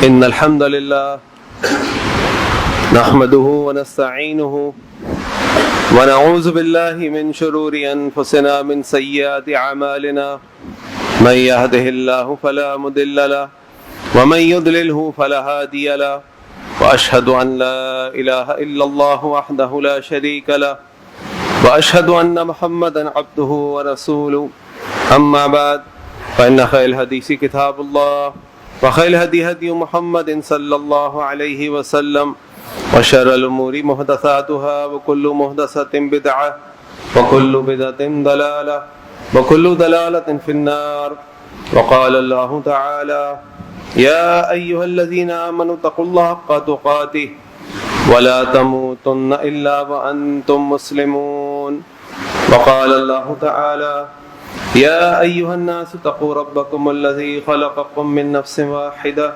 إن الحمد لله نحمده ونستعينه ونعوذ بالله من شرور أنفسنا من سيئات أعمالنا من يهده الله فلا مضل له ومن يضلله فلا هادي له وأشهد أن لا إله إلا الله وحده لا شريك له وأشهد أن محمدا عبده ورسوله أما بعد فإن خير الحديث كتاب الله وخير الهدي هدي محمد صلى الله عليه وسلم وشر الأمور محدثاتها وكل محدثة بدعة وكل بدعة ضلالة وكل ضلالة في النار. وقال الله تعالى: يا أيها الذين آمنوا اتقوا الله حق تقاته ولا تموتن إلا وأنتم مسلمون. وقال الله تعالى: يا أيها الناس اتقوا ربكم الذي خلقكم من نفس واحدة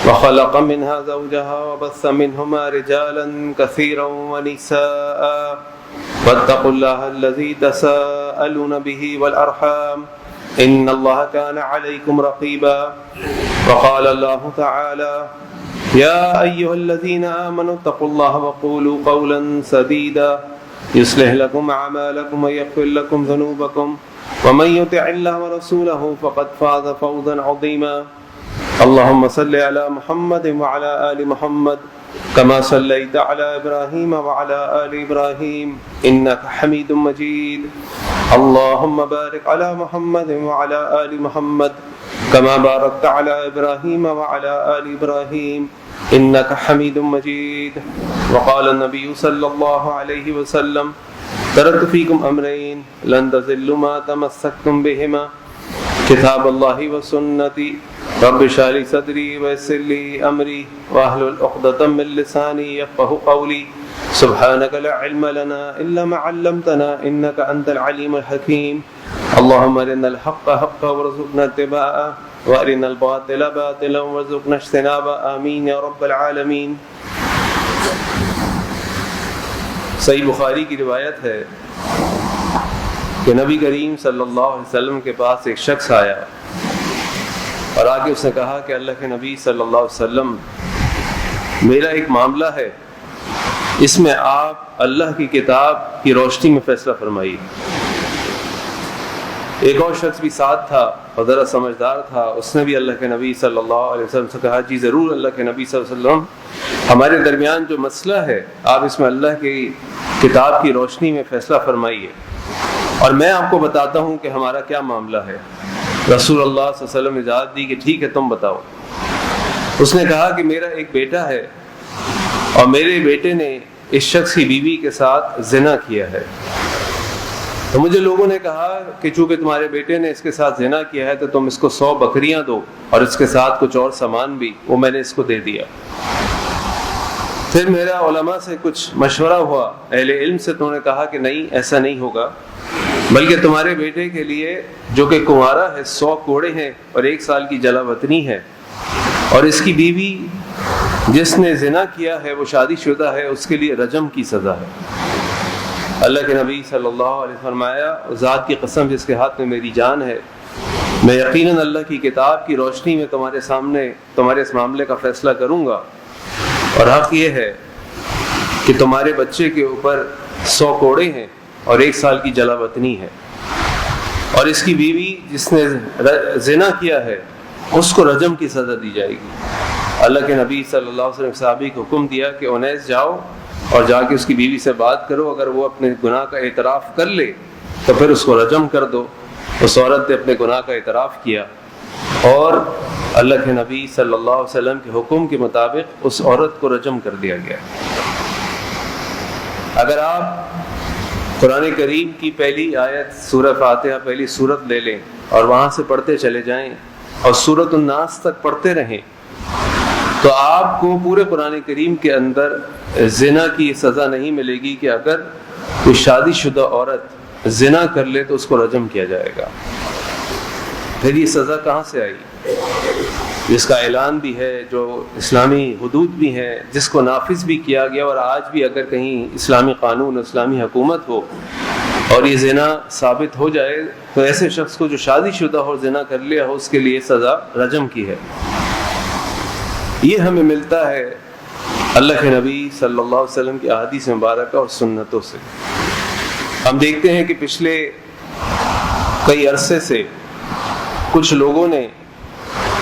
وخلق منها زوجها وبث منهما رجالا كثيرا ونساء واتقوا الله الذي تساءلون به والأرحام إن الله كان عليكم رقيبا. وقال الله تعالى: يا أيها الذين آمنوا اتقوا الله وقولوا قولا سديدا يصلح لكم أعمالكم ويغفر لكم ذنوبكم ومن يطع الله ورسوله فقد فاز فوزا عظيما. اللهم صل على محمد وعلى آل محمد كما صليت على إبراهيم وعلى آل إبراهيم إنك حميد مجيد. اللهم بارك على محمد وعلى آل محمد كما باركت على إبراهيم وعلى آل إبراهيم إنك حميد مجيد. وقال النبي صلى الله عليه وسلم: تركت فيكم أمرين لن تضلوا ما تمسكتم بهما كتاب الله وسنتي رب اشرح لي صدري ويسر لي أمري واحلل عقدة من لساني يفقهوا قولي سبحانك لا علم لنا إلا ما علمتنا إنك أنت العليم الحكيم. اللهم أرنا الحق حقا وارزقنا اتباعه وأرنا الباطل باطلا وارزقنا اجتنابه آمين يا رب العالمين. صحیح بخاری کی روایت ہے کہ نبی کریم صلی اللہ علیہ وسلم کے پاس ایک شخص آیا اور آگے اس نے کہا کہ اللہ کے نبی صلی اللہ علیہ وسلم، میرا ایک معاملہ ہے، اس میں آپ اللہ کی کتاب کی روشنی میں فیصلہ فرمائیے. ایک اور شخص بھی ساتھ تھا اور ذرا سمجھدار تھا، اس نے بھی اللہ کے نبی صلی اللہ علیہ وسلم سے کہا: جی ضرور اللہ کے نبی صلی اللہ علیہ وسلم، ہمارے درمیان جو مسئلہ ہے آپ اس میں اللہ کی کتاب کی روشنی میں فیصلہ فرمائیے اور میں آپ کو بتاتا ہوں کہ ہمارا کیا معاملہ ہے. رسول اللہ صلی اللہ علیہ وسلم نے اجازت دی کہ ٹھیک ہے تم بتاؤ. اس نے کہا کہ میرا ایک بیٹا ہے اور میرے بیٹے نے اس شخص کی بیوی کے ساتھ زنا کیا ہے. تو مجھے لوگوں نے کہا کہ چونکہ تمہارے بیٹے نے اس کے ساتھ زنا کیا ہے تو تم اس کو 100 بکریاں دو اور اس کے ساتھ کچھ اور سامان بھی. وہ میں نے اس کو دے دیا. پھر میرا علماء سے کچھ مشورہ ہوا، اہل علم سے، تو انہوں نے کہا کہ نہیں، ایسا نہیں ہوگا، بلکہ تمہارے بیٹے کے لیے جو کہ کنوارا ہے 100 کوڑے ہیں اور 1 سال کی جلا وطنی ہے، اور اس کی بیوی جس نے زنا کیا ہے وہ شادی شدہ ہے، اس کے لیے رجم کی سزا ہے. اللہ کے نبی صلی اللہ علیہ وسلم فرمایا: ذات کی قسم جس کے ہاتھ میں میری جان ہے، میں یقیناً اللہ کی کتاب کی روشنی میں تمہارے سامنے تمہارے اس معاملے کا فیصلہ کروں گا، اور حق یہ ہے کہ تمہارے بچے کے اوپر 100 کوڑے ہیں اور 1 سال کی جلا وطنی ہے، اور اس کی بیوی جس نے زنا کیا ہے اس کو رجم کی سزا دی جائے گی. اللہ کے نبی صلی اللہ علیہ وسلم صحابی کو حکم دیا کہ انیس جاؤ اور جا کے اس کی بیوی سے بات کرو، اگر وہ اپنے گناہ کا اعتراف کر لے تو پھر اس کو رجم کر دو. اس عورت نے اپنے گناہ کا اعتراف کیا اور اللہ کے نبی صلی اللہ علیہ وسلم کے حکم کے مطابق اس عورت کو رجم کر دیا گیا. اگر آپ قرآن کریم کی پہلی آیت سورہ فاتحہ پہلی سورت لے لیں اور وہاں سے پڑھتے چلے جائیں اور سورۃ الناس تک پڑھتے رہیں تو آپ کو پورے قرآن کریم کے اندر زنا کی سزا نہیں ملے گی کہ اگر کوئی شادی شدہ عورت زنا کر لے تو اس کو رجم کیا جائے گا. پھر یہ سزا کہاں سے آئی جس کا اعلان بھی ہے، جو اسلامی حدود بھی ہیں، جس کو نافذ بھی کیا گیا، اور آج بھی اگر کہیں اسلامی قانون اسلامی حکومت ہو اور یہ زنا ثابت ہو جائے تو ایسے شخص کو جو شادی شدہ ہو زنا کر لیا ہو اس کے لیے سزا رجم کی ہے. یہ ہمیں ملتا ہے اللہ کے نبی صلی اللہ علیہ وسلم کی احادیث مبارکہ اور سنتوں سے۔ ہم دیکھتے ہیں کہ پچھلے کئی عرصے سے کچھ لوگوں نے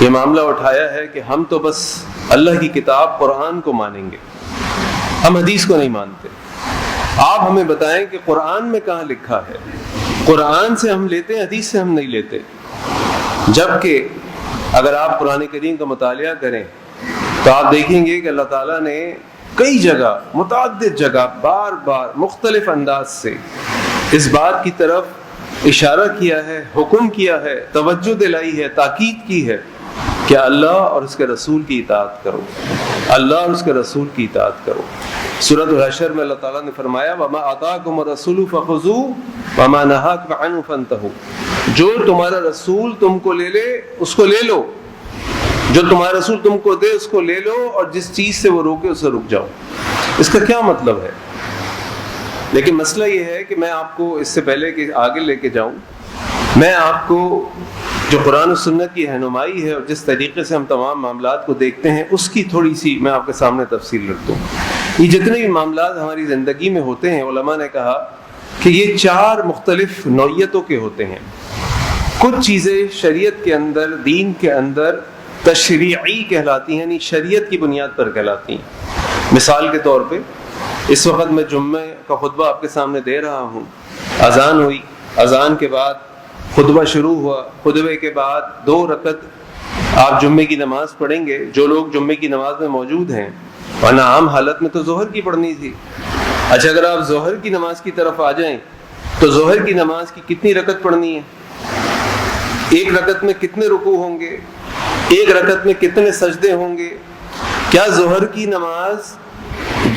یہ معاملہ اٹھایا ہے کہ ہم تو بس اللہ کی کتاب قرآن کو مانیں گے، ہم حدیث کو نہیں مانتے۔ آپ ہمیں بتائیں کہ قرآن میں کہاں لکھا ہے؟ قرآن سے ہم لیتے ہیں، حدیث سے ہم نہیں لیتے۔ جبکہ اگر آپ قرآن کریم کا مطالعہ کریں تو آپ دیکھیں گے کہ اللہ تعالیٰ نے کئی جگہ، متعدد جگہ، بار بار مختلف انداز سے اس بات کی طرف اشارہ کیا ہے، حکم کیا ہے، توجہ دلائی ہے، تاکید کی ہے کہ اللہ اور اس کے رسول کی اطاعت کرو، اللہ اور اس کے رسول کی اطاعت کرو۔ سورۃ الحشر میں اللہ تعالیٰ نے فرمایا وَمَا آتَاكُمُ الرَّسُولُ فَخُذُوهُ وَمَا نَهَاكُمْ عَنْهُ فَانْتَهُوا، جو تمہارا رسول تم کو لے لے اس کو لے لو، جو تمہارا رسول تم کو دے اس کو لے لو، اور جس چیز سے وہ روکے اسے رک جاؤ۔ اس کا کیا مطلب ہے؟ لیکن مسئلہ یہ ہے کہ میں آپ کو اس سے پہلے کہ آگے لے کے جاؤں، میں آپ کو جو قرآن و سنت کی رہنمائی ہے اور جس طریقے سے ہم تمام معاملات کو دیکھتے ہیں اس کی تھوڑی سی میں آپ کے سامنے تفصیل رکھ دوں۔ یہ جتنے بھی معاملات ہماری زندگی میں ہوتے ہیں، علماء نے کہا کہ یہ 4 مختلف نوعیتوں کے ہوتے ہیں۔ کچھ چیزیں شریعت کے اندر، دین کے اندر تشریعی کہلاتی ہیں، یعنی شریعت کی بنیاد پر کہلاتی ہیں۔ مثال کے طور پہ اس وقت میں جمعہ کا خطبہ آپ کے سامنے دے رہا ہوں، اذان ہوئی، اذان کے بعد خطبہ شروع ہوا، خطبے کے بعد 2 رکعت آپ جمعے کی نماز پڑھیں گے، جو لوگ جمعے کی نماز میں موجود ہیں، ورنہ عام حالت میں تو ظہر کی پڑھنی تھی۔ اچھا، اگر آپ ظہر کی نماز کی طرف آ جائیں تو ظہر کی نماز کی کتنی رکعت پڑھنی ہے؟ 1 رکعت میں کتنے رکوع ہوں گے؟ 1 رکعت میں کتنے سجدے ہوں گے؟ کیا ظہر کی نماز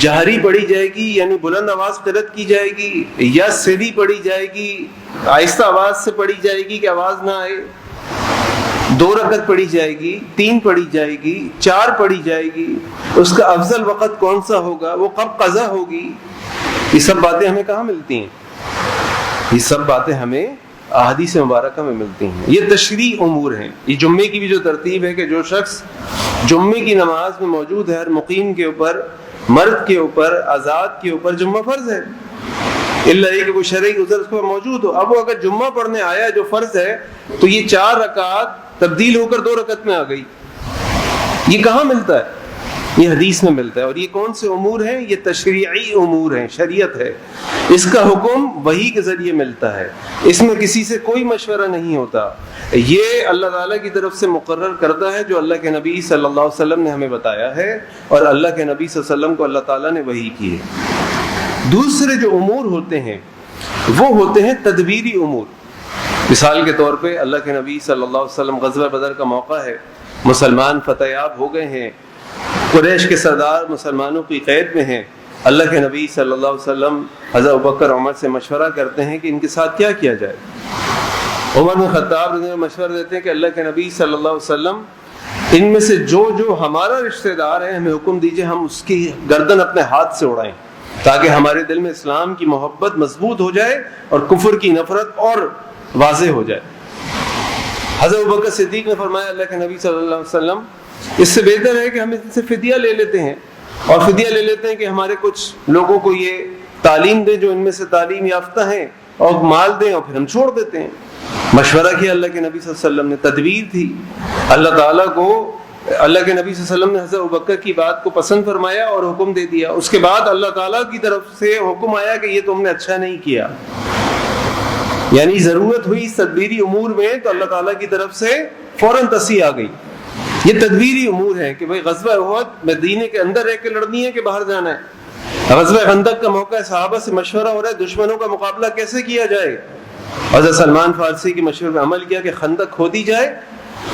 جہری پڑھی جائے گی یعنی بلند آواز قرأت کی جائے گی، یا سری پڑھی جائے گی، آہستہ آواز سے پڑھی جائے گی کہ آواز نہ آئے؟ 2 رکعت پڑھی جائے گی، 3 پڑھی جائے گی، 4 پڑھی جائے گی؟ اس کا افضل وقت کون سا ہوگا؟ وہ کب قضا ہوگی؟ یہ سب باتیں ہمیں کہاں ملتی ہیں؟ یہ سب باتیں ہمیں احادیث مبارکہ میں ملتی ہیں۔ یہ تشریعی امور ہیں۔ یہ جمعے کی بھی جو ترتیب ہے کہ جو شخص جمعے کی نماز میں موجود ہے، ہر مقیم کے اوپر، مرد کے اوپر، آزاد کے اوپر جمعہ فرض ہے، الا یہ کہ کوئی شرعی عذر اس کو موجود ہو۔ اب وہ اگر جمعہ پڑھنے آیا جو فرض ہے تو یہ 4 رکعات تبدیل ہو کر 2 رکعت میں آ گئی۔ یہ کہاں ملتا ہے؟ یہ حدیث میں ملتا ہے۔ اور یہ کون سے امور ہیں؟ یہ تشریعی امور ہیں، شریعت ہے۔ اس کا حکم وحی کے ذریعے ملتا ہے، اس میں کسی سے کوئی مشورہ نہیں ہوتا۔ یہ اللہ تعالیٰ کی طرف سے مقرر کردہ ہے جو اللہ کے نبی صلی اللہ علیہ وسلم نے ہمیں بتایا ہے، اور اللہ کے نبی صلی اللہ علیہ وسلم کو اللہ تعالیٰ نے وحی کی ہے۔ دوسرے جو امور ہوتے ہیں وہ ہوتے ہیں تدبیری امور۔ مثال کے طور پہ اللہ کے نبی صلی اللہ علیہ وسلم، غزوہ بدر کا موقع ہے، مسلمان فتح یاب ہو گئے ہیں، قریش کے سردار مسلمانوں کی قید میں ہیں۔ اللہ کے نبی صلی اللہ علیہ وسلم حضرت ابوبکر عمر سے مشورہ کرتے ہیں کہ ان کے ساتھ کیا کیا جائے۔ عمر بن خطاب رضی اللہ عنہ مشورہ دیتے ہیں کہ اللہ کے نبی صلی اللہ علیہ وسلم، ان میں سے جو جو ہمارا رشتہ دار ہے ہمیں حکم دیجئے ہم اس کی گردن اپنے ہاتھ سے اڑائیں، تاکہ ہمارے دل میں اسلام کی محبت مضبوط ہو جائے اور کفر کی نفرت اور واضح ہو جائے۔ حضرت ابوبکر صدیق نے فرمایا اللہ کے نبی صلی اللہ علیہ وسلم، اس سے بہتر ہے کہ ہم ان سے فدیہ لے لیتے ہیں، اور فدیہ لے لیتے ہیں کہ ہمارے کچھ لوگوں کو یہ تعلیم دیں جو ان میں سے تعلیم یافتہ ہیں، اور مال دیں، اور پھر ہم چھوڑ دیتے ہیں۔ مشورہ کیا اللہ کے نبی صلی اللہ علیہ وسلم نے، تدبیر تھی۔ اللہ تعالیٰ کو، اللہ کے نبی صلی اللہ علیہ وسلم نے حضرت ابوبکر کی بات کو پسند فرمایا اور حکم دے دیا۔ اس کے بعد اللہ تعالیٰ کی طرف سے حکم آیا کہ یہ تم نے اچھا نہیں کیا، یعنی ضرورت ہوئی اس تدبیری امور میں تو اللہ تعالیٰ کی طرف سے فوراً تصحیح آ گئی۔ یہ تدبیری امور ہے کہ بھئی غزوہ احد مدینے کے اندر رہ کے لڑنی ہے کہ باہر جانا ہے۔ غزوہ خندق کا موقع ہے، صحابہ سے مشورہ ہو رہا ہے دشمنوں کا مقابلہ کیسے کیا جائے۔ حضرت سلمان فارسی کے مشورے پر عمل کیا کہ خندق کھودی جائے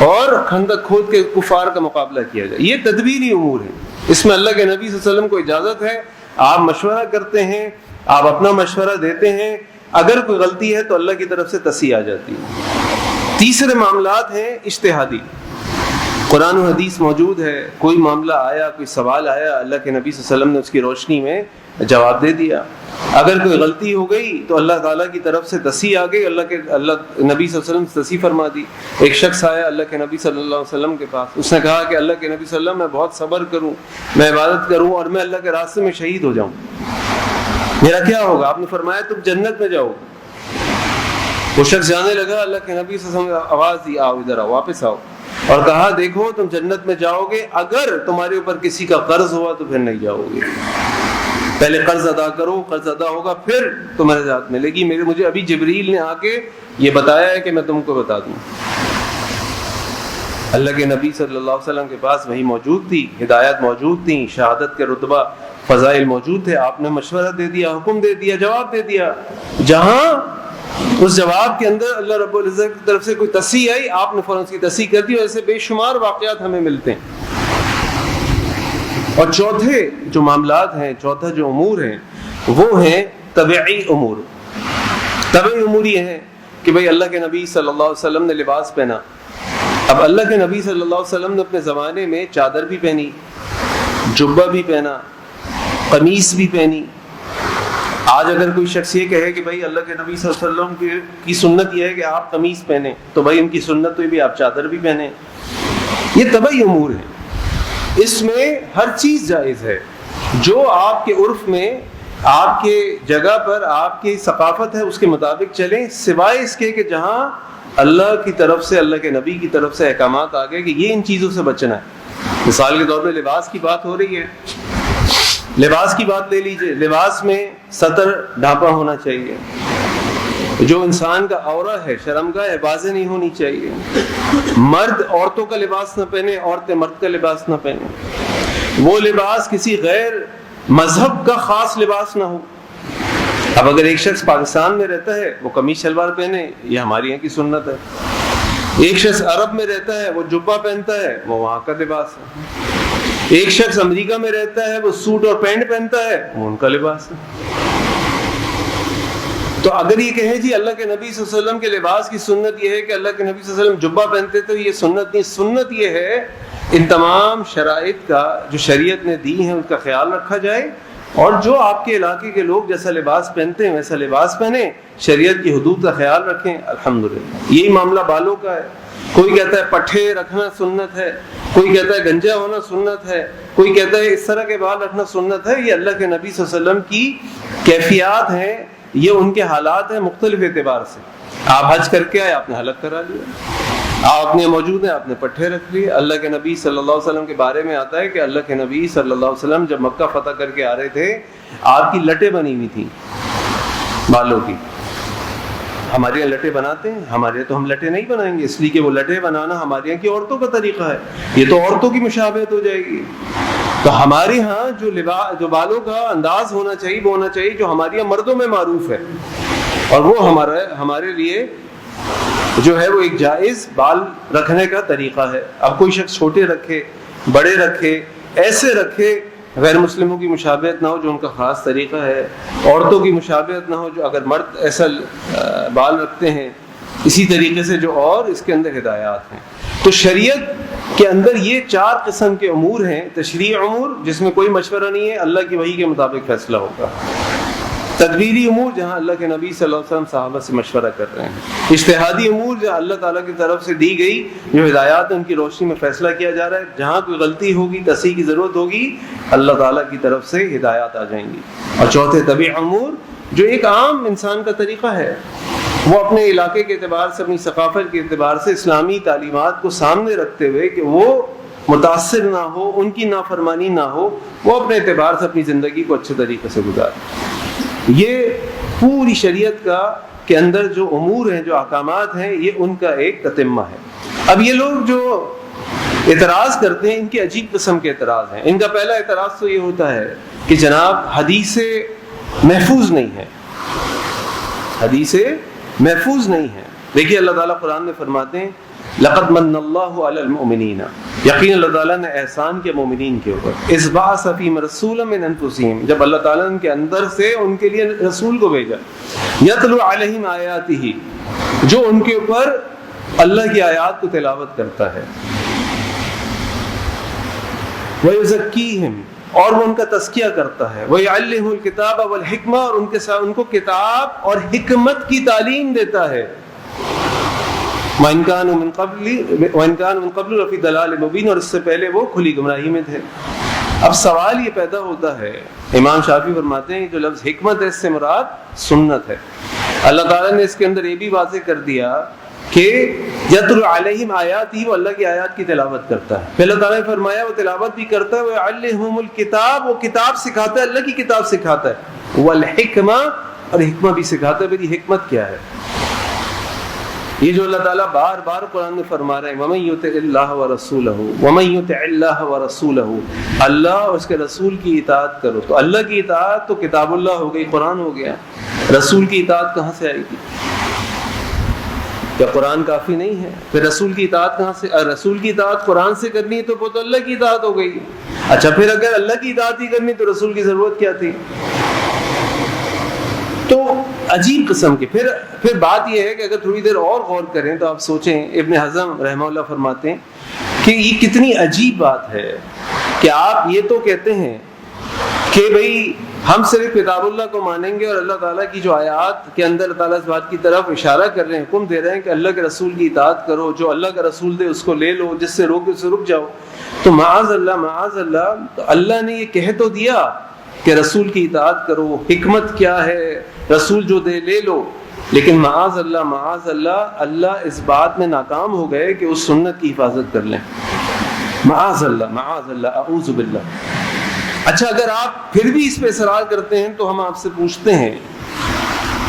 اور خندق کھود کے کفار کا مقابلہ کیا جائے۔ یہ تدبیری امور ہیں، اس میں اللہ کے نبی صلی اللہ علیہ وسلم کو اجازت ہے، آپ مشورہ کرتے ہیں، آپ اپنا مشورہ دیتے ہیں، اگر کوئی غلطی ہے تو اللہ کی طرف سے تصحیح آ جاتی ہے۔ تیسرے معاملات ہیں اجتہادی۔ قرآن و حدیث موجود ہے، کوئی معاملہ آیا، کوئی سوال آیا، اللہ کے نبی صلی اللہ علیہ وسلم نے اس کی روشنی میں جواب دے دیا۔ اگر کوئی غلطی ہو گئی تو اللہ تعالیٰ کی طرف سے تصحیح آ گئی، اللہ نبی صلی اللہ علیہ وسلم سے تصحیح فرما دی۔ ایک شخص آیا اللہ کے نبی صلی اللہ علیہ وسلم کے پاس، اس نے کہا کہ اللہ کے نبی صلی اللہ علیہ وسلم میں بہت صبر کروں، میں عبادت کروں اور میں اللہ کے راستے میں شہید ہو جاؤں، میرا کیا ہوگا؟ آپ نے فرمایا تم جنت میں جاؤ۔ وہ شخص جانے لگا، اللہ کے نبی صلی اللہ علیہ وسلم نے آواز دی آؤ ادھر آؤ، واپس آؤ، اور کہا دیکھو تم جنت میں جاؤ گے، اگر تمہارے اوپر کسی کا قرض ہوا تو پھر نہیں جاؤ گے، پہلے قرض ادا کرو، قرض ادا ہوگا پھر تمہارے ساتھ ملے گی۔ مجھے ابھی جبریل نے آ کے یہ بتایا ہے کہ میں تم کو بتا دوں۔ اللہ کے نبی صلی اللہ علیہ وسلم کے پاس وہی موجود تھی، ہدایت موجود تھی، شہادت کے رتبہ فضائل موجود تھے، آپ نے مشورہ دے دیا، حکم دے دیا، جواب دے دیا۔ جہاں اس جواب کے اندر اللہ رب العزت کی طرف سے کوئی تصحیح آئی، آپ نے فوراً اس کی تصحیح کر دی، اور ایسے بے شمار واقعات ہمیں ملتے ہیں۔ اور چوتھے جو معاملات ہیں، چوتھا جو امور ہیں، وہ ہیں طبعی امور۔ طبعی امور یہ ہے کہ بھئی اللہ کے نبی صلی اللہ علیہ وسلم نے لباس پہنا۔ اب اللہ کے نبی صلی اللہ علیہ وسلم نے اپنے زمانے میں چادر بھی پہنی، جبہ بھی پہنا، قمیص بھی پہنی۔ آج اگر کوئی شخص یہ کہے کہ بھائی اللہ کے نبی صلی اللہ علیہ وسلم کی سنت یہ ہے کہ آپ قمیص پہنیں، تو بھائی ان کی سنت تو یہ بھی آپ چادر بھی پہنیں۔ یہ طبعی امور ہیں، اس میں ہر چیز جائز ہے جو آپ کے عرف میں، آپ کے جگہ پر، آپ کی ثقافت ہے اس کے مطابق چلیں، سوائے اس کے کہ جہاں اللہ کی طرف سے، اللہ کے نبی کی طرف سے احکامات آ گئے کہ یہ ان چیزوں سے بچنا ہے۔ مثال کے طور پہ لباس کی بات ہو رہی ہے، لباس کی بات لے لیجئے، لباس میں سطر ڈھانپا ہونا چاہیے، جو انسان کا عورہ ہے، شرمگاہ ہے، واضح نہیں ہونی چاہیے۔ مرد عورتوں کا لباس نہ پہنے، عورتیں مرد کا لباس نہ پہنے، وہ لباس کسی غیر مذہب کا خاص لباس نہ ہو۔ اب اگر ایک شخص پاکستان میں رہتا ہے وہ قمیص شلوار پہنے، یہ ہمارے یہاں کی سنت ہے۔ ایک شخص عرب میں رہتا ہے وہ جبہ پہنتا ہے، وہ وہاں کا لباس ہے۔ ایک شخص امریکہ میں رہتا ہے وہ سوٹ اور پینٹ پہنتا ہے، وہ ان کا لباس ہے۔ تو اگر یہ کہے جی اللہ کے نبی صلی اللہ علیہ وسلم کے لباس کی سنت یہ ہے کہ اللہ کے نبی صلی اللہ علیہ وسلم جبہ پہنتے تھے، یہ سنت نہیں۔ سنت یہ ہے ان تمام شرائط کا جو شریعت نے دی ہیں ان کا خیال رکھا جائے، اور جو آپ کے علاقے کے لوگ جیسا لباس پہنتے ہیں ویسا لباس پہنیں، شریعت کی حدود کا خیال رکھیں۔ الحمدللہ یہی معاملہ بالوں کا ہے۔ کوئی کہتا ہے پٹھے رکھنا سنت ہے، کوئی کہتا ہے گنجا ہونا سنت ہے، کوئی کہتا ہے اس طرح کے بال رکھنا سنت ہے۔ یہ اللہ کے نبی صلی اللہ علیہ وسلم کی کیفیات ہیں، یہ ان کے حالات ہیں مختلف اعتبار سے۔ آپ حج کر کے آئے، آپ نے حلق کرا لیا، آپ اپنے موجود ہیں، آپ نے پٹھے رکھ لیے۔ اللہ کے نبی صلی اللہ علیہ وسلم کے بارے میں آتا ہے کہ اللہ کے نبی صلی اللہ علیہ وسلم جب مکہ فتح کر کے آ رہے تھے، آپ کی لٹیں بنی ہوئی تھیں بالوں کی۔ ہمارے یہاں لٹیں بناتے ہیں، ہمارے یہاں تو ہم لٹیں نہیں بنائیں گے، اس لیے کہ وہ لٹیں بنانا ہمارے یہاں کی عورتوں کا طریقہ ہے، یہ تو عورتوں کی مشابہت ہو جائے گی۔ تو ہمارے ہاں جو بالوں کا انداز ہونا چاہیے وہ ہونا چاہیے جو ہمارے یہاں مردوں میں معروف ہے، اور وہ ہمارے لیے جو ہے وہ ایک جائز بال رکھنے کا طریقہ ہے۔ اب کوئی شخص چھوٹے رکھے، بڑے رکھے، ایسے رکھے، غیر مسلموں کی مشابہت نہ ہو جو ان کا خاص طریقہ ہے، عورتوں کی مشابہت نہ ہو جو اگر مرد ایسا بال رکھتے ہیں، اسی طریقے سے جو اور اس کے اندر ہدایات ہیں۔ تو شریعت کے اندر یہ 4 قسم کے امور ہیں۔ تشریعی امور جس میں کوئی مشورہ نہیں ہے، اللہ کی وحی کے مطابق فیصلہ ہوگا۔ تدبیری امور جہاں اللہ کے نبی صلی اللہ علیہ وسلم صحابہ سے مشورہ کر رہے ہیں۔ اجتہادی امور جہاں اللہ تعالیٰ کی طرف سے دی گئی جو ہدایات ان کی روشنی میں فیصلہ کیا جا رہا ہے، جہاں کوئی غلطی ہوگی، تصحیح کی ضرورت ہوگی، اللہ تعالیٰ کی طرف سے ہدایات آ جائیں گی۔ اور چوتھے طبعی امور جو ایک عام انسان کا طریقہ ہے، وہ اپنے علاقے کے اعتبار سے، اپنی ثقافت کے اعتبار سے اسلامی تعلیمات کو سامنے رکھتے ہوئے کہ وہ متاثر نہ ہو، ان کی نافرمانی نہ ہو، وہ اپنے اعتبار سے اپنی زندگی کو اچھے طریقے سے گزارے۔ یہ پوری شریعت کا کے اندر جو امور ہیں، جو احکامات ہیں، یہ ان کا ایک تتمہ ہے۔ اب یہ لوگ جو اعتراض کرتے ہیں، ان کے عجیب قسم کے اعتراض ہیں۔ ان کا پہلا اعتراض تو یہ ہوتا ہے کہ جناب حدیثیں محفوظ نہیں ہیں، حدیثیں محفوظ نہیں ہیں۔ دیکھیے اللہ تعالیٰ قرآن میں فرماتے ہیں لقد من اللہ علی المؤمنین، یقین اللہ تعالیٰ نے احسان کیا مومنین کے اوپر، اذ بعث فیہم رسولا من انفسہم، جب اللہ تعالیٰ نے ان کے اندر سے ان کے لیے رسول کو بھیجا، یتلو علیہم آیاتہ، جو ان کے اوپر اللہ کی آیات کو تلاوت کرتا ہے۔ وَيُزَكِّيهِمْ، اور وہ ان کا تزکیہ کرتا ہے، وَيُعَلِّمُ الْكِتَابَ وَالْحِکْمَةَ، اور ان کو کتاب اور حکمت کی تعلیم دیتا ہے، وَإِنْ كَانُوا مِنْ قَبْلُ لَفِي ضَلَالٍ مُبِينٍ، اور اس سے پہلے وہ کھلی گمراہی میں تھے۔ اب سوال یہ پیدا ہوتا ہے، امام شافعی فرماتے ہیں جو لفظ حکمت ہے اس سے مراد سنت ہے۔ اللہ تعالیٰ نے اس کے اندر یہ بھی واضح کر دیا کہ یتلو علیہم آیات ہی، وہ اللہ کی آیات کی تلاوت کرتا ہے۔ پھر اللہ تعالیٰ نے فرمایا وہ تلاوت بھی کرتا ہے، وَيُعَلِّمُهُمُ الْكِتَابَ، وہ کتاب سکھاتا ہے، اللہ کی کتاب سکھاتا ہے، وَالْحِکْمَةَ، اور حکمت بھی سکھاتا ہے۔ پھر یہ حکمت کیا ہے؟ یہ جو اللہ تعالیٰ بار بار قرآن میں فرما رہے ہیں، وَمَن يُطِعِ اللَّهَ وَرَسُولَهُ وَمَن يُطِعِ اللَّهَ وَرَسُولَهُ، اللہ اور اس کے رسول کی اطاعت کرو۔ تو اللہ کی اطاعت تو کتاب اللہ ہو گئی، قرآن ہو گیا، رسول کی اطاعت کہاں سے آئے گی؟ کیا قرآن کافی نہیں ہے؟ پھر رسول کی اطاعت کہاں سے؟ رسول کی اطاعت قرآن سے کرنی ہے تو وہ تو اللہ کی اطاعت ہو گئی۔ اچھا پھر اگر اللہ کی اطاعت ہی کرنی تو رسول کی ضرورت کیا تھی؟ تو عجیب قسم کی پھر بات یہ ہے کہ اگر تھوڑی دیر اور غور کریں تو آپ سوچیں، ابن حزم رحمہ اللہ فرماتے ہیں کہ یہ کتنی عجیب بات ہے کہ آپ یہ تو کہتے ہیں کہ بھئی ہم صرف کتاب اللہ کو مانیں گے، اور اللہ تعالیٰ کی جو آیات کے اندر اللہ تعالیٰ اس بات کی طرف اشارہ کر رہے ہیں، حکم دے رہے ہیں کہ اللہ کے رسول کی اطاعت کرو، جو اللہ کا رسول دے اس کو لے لو، جس سے روکے اس سے رک جاؤ، تو معاذ اللہ تو اللہ نے یہ کہہ تو دیا کہ رسول کی اطاعت کرو، حکمت کیا ہے، رسول جو دے لے لو، لیکن معاذ اللہ اللہ اس بات میں ناکام ہو گئے کہ اس سنت کی حفاظت کر لیں۔ معاذ اللہ اعوذ باللہ۔ اچھا اگر آپ پھر بھی اس پہ اصرار کرتے ہیں تو ہم آپ سے پوچھتے ہیں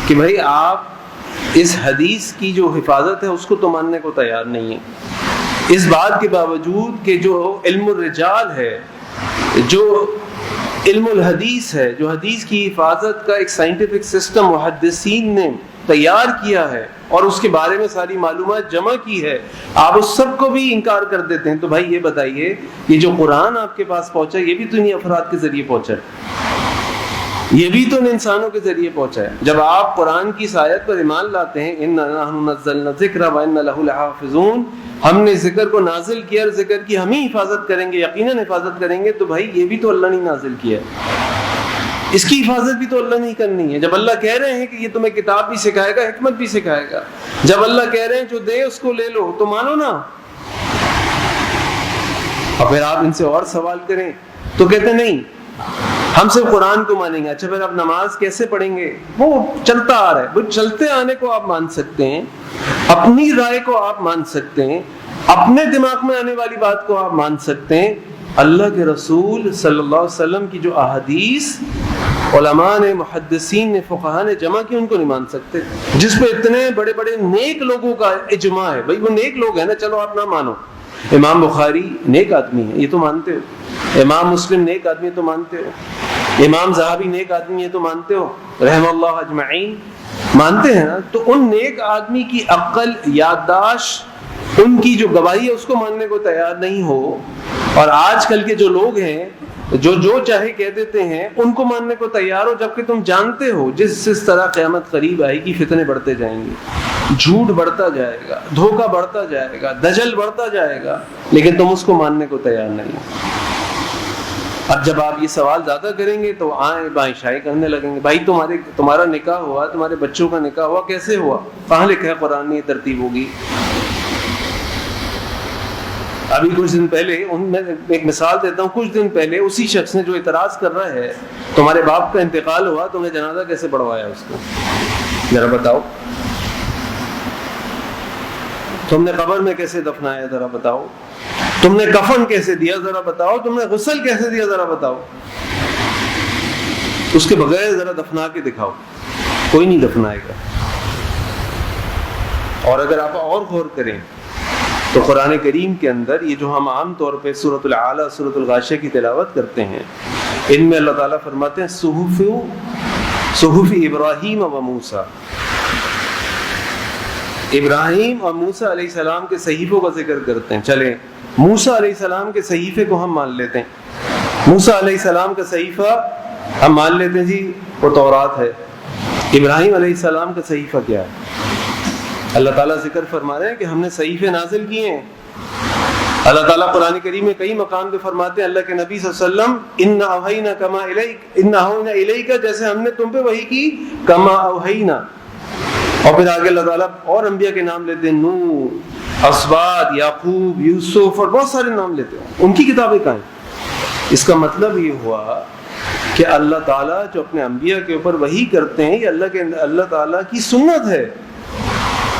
کہ بھائی آپ اس حدیث کی جو حفاظت ہے اس کو تو ماننے کو تیار نہیں ہے، اس بات کے باوجود کہ جو علم الرجال ہے، جو علم الحدیث ہے، جو حدیث کی حفاظت کا ایک سائنٹیفک سسٹم محدثین نے تیار کیا ہے اور اس کے بارے میں ساری معلومات جمع کی ہے، آپ اس سب کو بھی انکار کر دیتے ہیں۔ تو بھائی یہ بتائیے، یہ جو قرآن آپ کے پاس پہنچا یہ بھی تو انہیں افراد کے ذریعے پہنچا ہے، یہ بھی تو ان انسانوں کے ذریعے پہنچا ہے۔ جب آپ قرآن کی اس آیت پر ایمان لاتے ہیں، اِنَّا نَحْنُ نَزَّلْنَا الذِّکْرَ وَإِنَّا لَهُ لَحَافِظُونَ، ہم نے ذکر کو نازل کیا اور ذکر کی ہم ہی حفاظت کریں گے، یقیناً حفاظت کریں گے، تو بھائی یہ بھی تو اللہ نے نازل کیا ہے، اس کی حفاظت بھی تو اللہ نے کرنی ہے۔ جب اللہ کہہ رہے ہیں کہ یہ تمہیں کتاب بھی سکھائے گا، حکمت بھی سکھائے گا، جب اللہ کہہ رہے ہیں جو دے اس کو لے لو، تو مانو نا۔ اور پھر آپ ان سے اور سوال کریں تو کہتے نہیں ہم صرف قرآن کو مانیں گے۔ اچھا پھر آپ نماز کیسے پڑھیں گے؟ وہ چلتا آ رہا ہے، وہ چلتے آنے کو آپ مان سکتے ہیں، اپنی رائے کو آپ مان سکتے ہیں، اپنے دماغ میں آنے والی بات کو آپ مان سکتے ہیں، اللہ کے رسول صلی اللہ علیہ وسلم کی جو احادیث علماء نے، محدثین نے، فقہاء نے جمع کی، ان کو نہیں مان سکتے، جس پہ اتنے بڑے بڑے نیک لوگوں کا اجماع ہے۔ بھائی وہ نیک لوگ ہیں نا، چلو آپ نہ مانو، امام بخاری نیک آدمی ہے یہ تو مانتے ہو، امام مسلم نیک آدمی ہے تو مانتے ہو، امام ذہبی نیک آدمی ہے تو مانتے ہو، رحم اللہ اجمعین، مانتے ہیں نا۔ تو ان نیک آدمی کی عقل، یادداشت، ان کی جو گواہی ہے اس کو ماننے کو تیار نہیں ہو، اور آج کل کے جو لوگ ہیں جو چاہے کہہ دیتے ہیں ان کو ماننے کو تیار ہو، جبکہ تم جانتے ہو جس طرح قیامت قریب آئے گی، فتنے بڑھتے جائیں گے، جھوٹ بڑھتا جائے گا، دھوکہ بڑھتا جائے گا، دجل بڑھتا جائے گا، لیکن تم اس کو ماننے کو تیار نہیں۔ اب جب آپ یہ سوال زیادہ کریں گے تو آئیں بائیں شائیں کرنے لگیں گے، بھائی تمہارا نکاح ہوا، تمہارے بچوں کا نکاح ہوا، کیسے ہوا؟ کہاں لکھا ہے قرآن میں یہ ترتیب ہوگی؟ ابھی کچھ دن پہلے میں ایک مثال دیتا ہوں، کچھ دن پہلے اسی شخص نے جو اعتراض کر رہا ہے تمہارے باپ کا انتقال ہوا، تم نے جنازہ کیسے پڑھوایا اس کو؟ ذرا بتاؤ، تم نے قبر میں کیسے دفنایا؟ ذرا بتاؤ، تم نے کفن کیسے دیا؟ ذرا بتاؤ، تم نے غسل کیسے دیا؟ ذرا بتاؤ، اس کے بغیر ذرا دفنا کے دکھاؤ، کوئی نہیں دفنائے گا۔ اور اگر آپ اور غور کریں تو قرآن کریم کے اندر یہ جو ہم عام طور پہ سورۃ العلیٰ، سورۃ الغاشیہ کی تلاوت کرتے ہیں، ان میں اللہ تعالیٰ فرماتے ہیں صحف ابراہیم و موسیٰ، ابراہیم اور موسیٰ علیہ السلام کے صحیفوں کا ذکر کرتے ہیں۔ چلیں موسیٰ علیہ السلام کے صحیفے کو ہم مان لیتے ہیں، موسیٰ علیہ السلام کا صحیفہ ہم مان لیتے ہیں، جی وہ تورات ہے۔ ابراہیم علیہ السلام کا صحیفہ کیا ہے؟ اللہ تعالیٰ ذکر فرما رہے ہیں کہ ہم نے صحیفے نازل کیے ہیں، اللہ تعالیٰ قرآن کریم میں کئی مقام پہ فرماتے ہیں اللہ کے نبی صلی اللہ علیہ وسلم اِنَّا أَوْحَيْنَا كَمَا إِلَيْكَ جیسے ہم نے تم پہ وحی کی کما اوحینا. اور پھر آگے اللہ تعالیٰ اور انبیاء کے نام لیتے ہیں، نوح، اسباط، یعقوب، یوسف اور بہت سارے نام لیتے ہیں. ان کی کتابیں کہاں ہیں؟ اس کا مطلب یہ ہوا کہ اللہ تعالیٰ جو اپنے انبیاء کے اوپر وحی کرتے ہیں یہ اللہ تعالیٰ کی سنت ہے